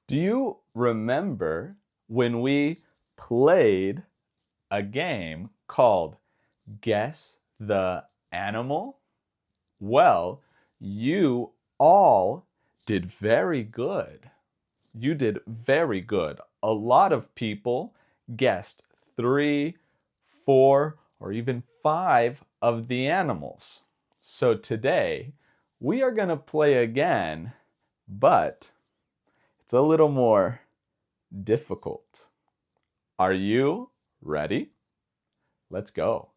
Do you remember when we played a game called Guess the Animal? Well, you all did very good. You did very good. A lot of people guessed 3, 4, or even 5 of the animals. So today, we are going to play again, but it's a little more difficult. Are you ready? Let's go.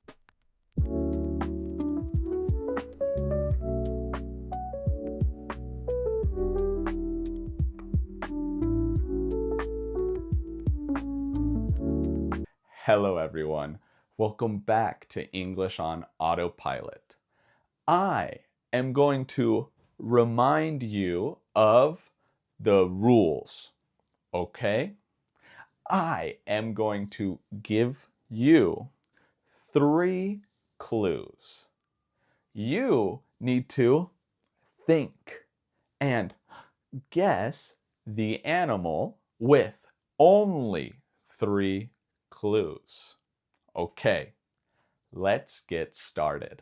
Hello, everyone. Welcome back to English on Autopilot. I am going to remind you of the rules, okay? I am going to give you 3 clues. You need to think and guess the animal with only 3 clues. Okay, let's get started.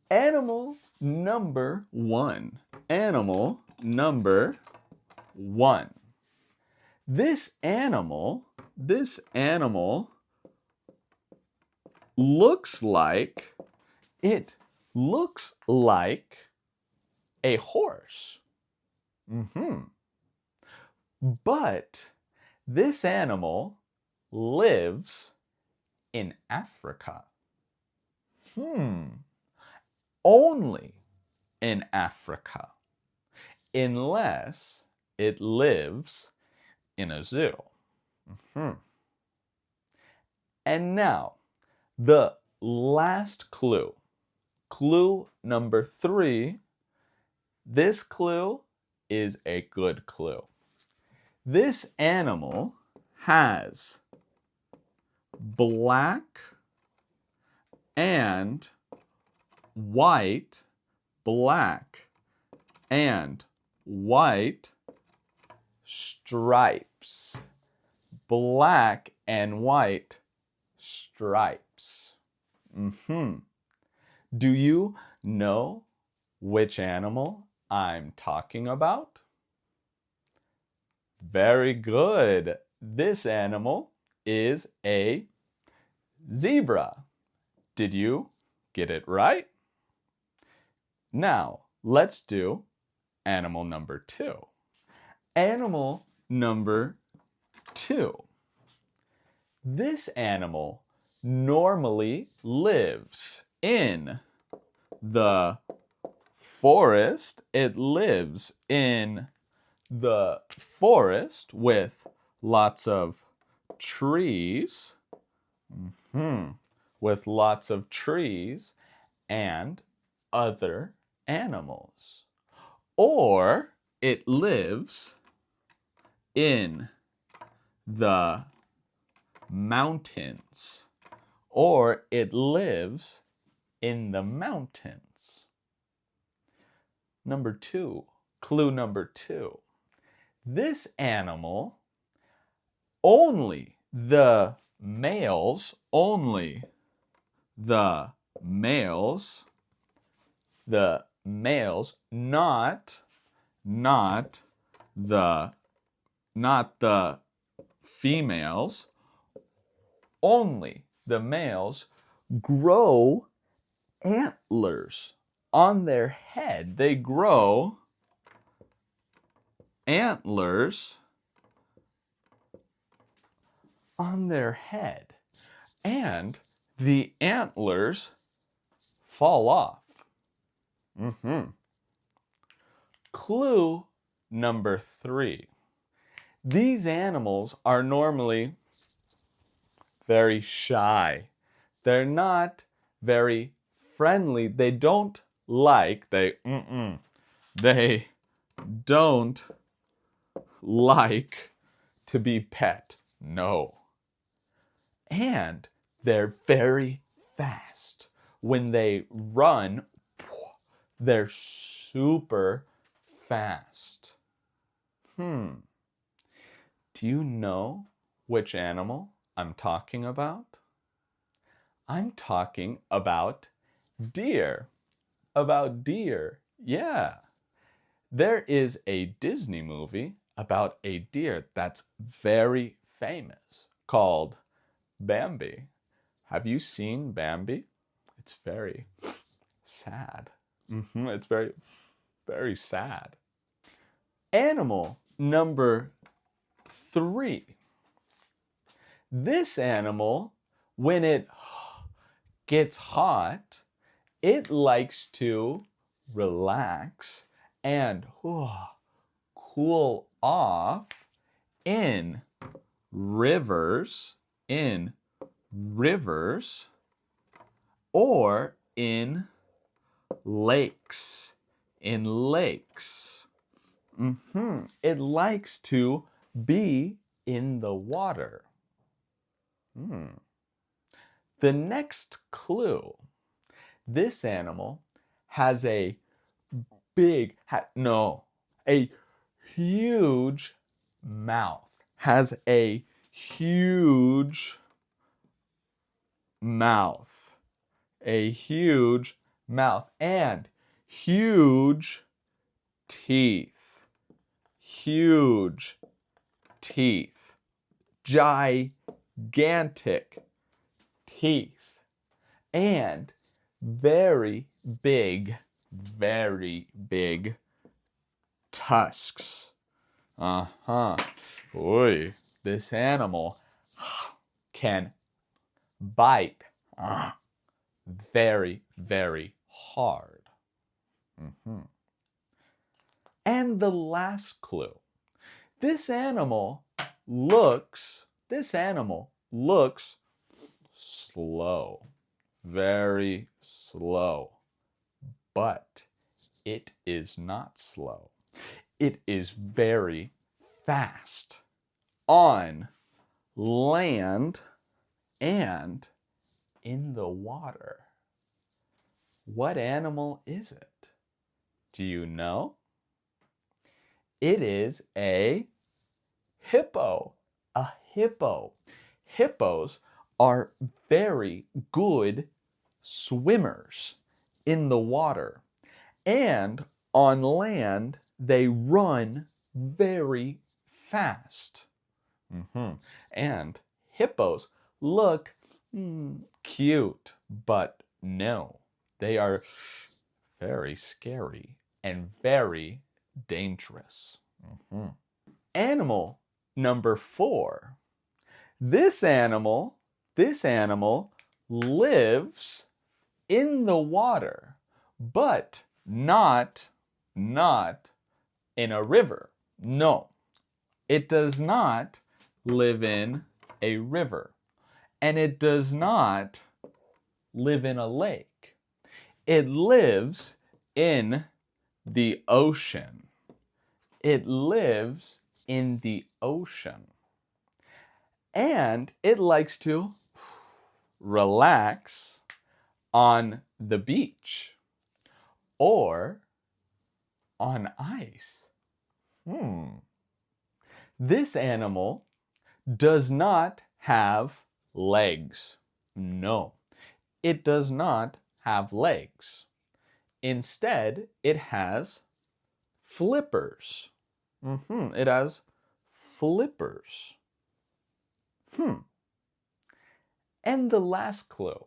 Animal number 1. Animal number 1. This animal looks like a horse. But this animal lives in Africa. Only in Africa, unless it lives in a zoo. And now, the last clue. Clue number 3. This clue is a good clue. This animal has black and white stripes. Black and white stripes. Do you know which animal I'm talking about? Very good. This animal is a zebra. Did you get it right? Now, let's do animal number 2. Animal number 2. This animal normally lives in the forest. It lives in the forest with lots of trees. With lots of trees and other animals. Or it lives in the mountains. Or it lives in the mountains. Number 2, clue number 2. This animal, only the males, not the females, only the males grow antlers on their head. They grow antlers on their head, and the antlers fall off. Clue number 3. These animals are normally very shy. They're not very friendly. They don't like to be pet. No. And they're very fast. When they run, they're super fast. Do you know which animal I'm talking about? I'm talking about deer. About deer. Yeah. There is a Disney movie about a deer that's very famous called Bambi. Have you seen Bambi? It's very sad. It's very, very sad. Animal number 3. This animal, when it gets hot, it likes to relax and cool off in rivers, or in lakes, It likes to be in the water. The next clue. This animal has a a huge mouth. Has a huge mouth. A huge mouth and huge teeth. Huge teeth. Gigantic teeth. And very big tusks. Oy, this animal can bite very hard. And the last clue. This animal looks slow. Very slow. But it is not slow. It is very fast on land and in the water. What animal is it? Do you know? It is a hippo. A hippo. Hippos are very good swimmers in the water. And on land, they run very fast. And hippos look cute, but no, they are very scary and very dangerous. Animal number 4. This animal lives in the water, but not in a river. No, it does not live in a river. And it does not live in a lake. It lives in the ocean. It lives in the ocean. And it likes to relax on the beach or on ice. This animal does not have legs. No, it does not have legs. Instead, it has flippers. It has flippers. And the last clue.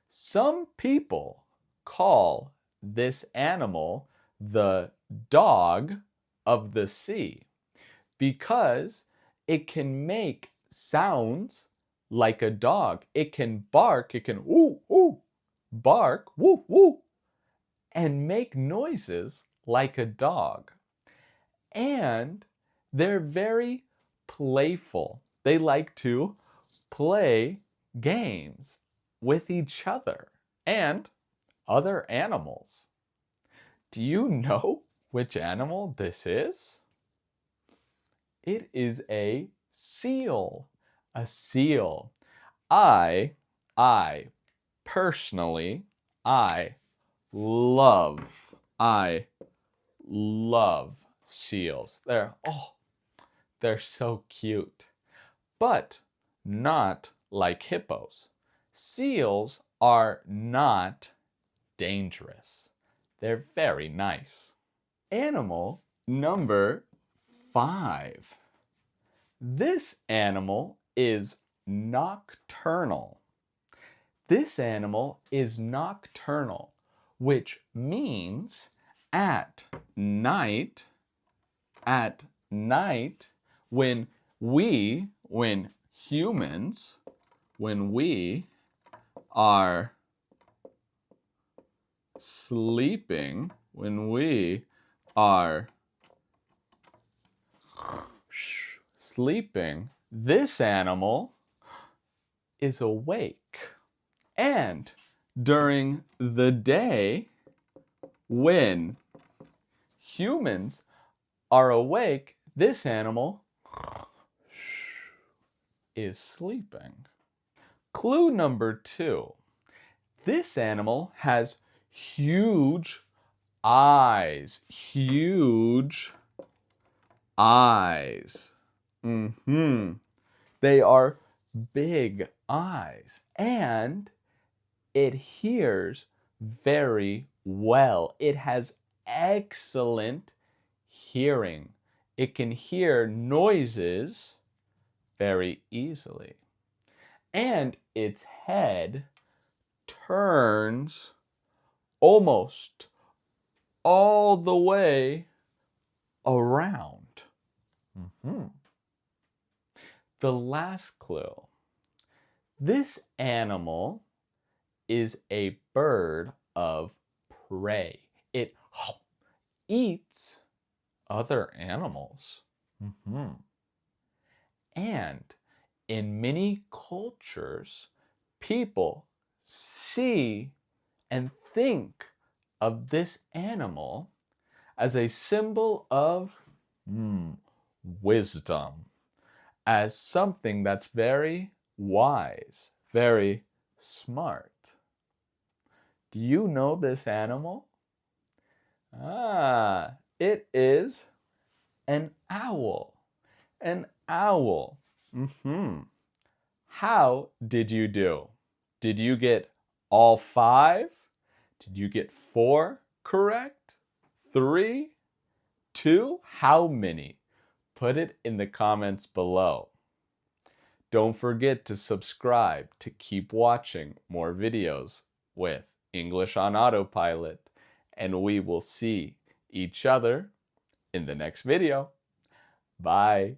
Some people call this animal the dog of the sea because it can make sounds like a dog. It can bark, it can bark, and make noises like a dog. And they're very playful. They like to play games with each other and other animals. Do you know which animal this is? It is a seal. A seal. I personally, I love seals. they're so cute. But not like hippos. Seals are not dangerous. They're very nice. Animal number 5. This animal is nocturnal. This animal is nocturnal, which means at night, when humans, when we are sleeping, when we are sleeping, this animal is awake. And during the day, when humans are awake, this animal is sleeping. Clue number 2. This animal has huge eyes. Huge eyes. They are big eyes. And it hears very well. It has excellent hearing. It can hear noises very easily. And its head turns almost all the way around. The last clue. This animal is a bird of prey. It eats other animals. And in many cultures, people see and think of this animal as a symbol of wisdom, as something that's very wise, very smart. Do you know this animal? It is an owl. An owl. How did you do? Did you get all 5? Did you get 4 correct? 3? 2? How many? Put it in the comments below. Don't forget to subscribe to keep watching more videos with English on Autopilot, and we will see each other in the next video. Bye.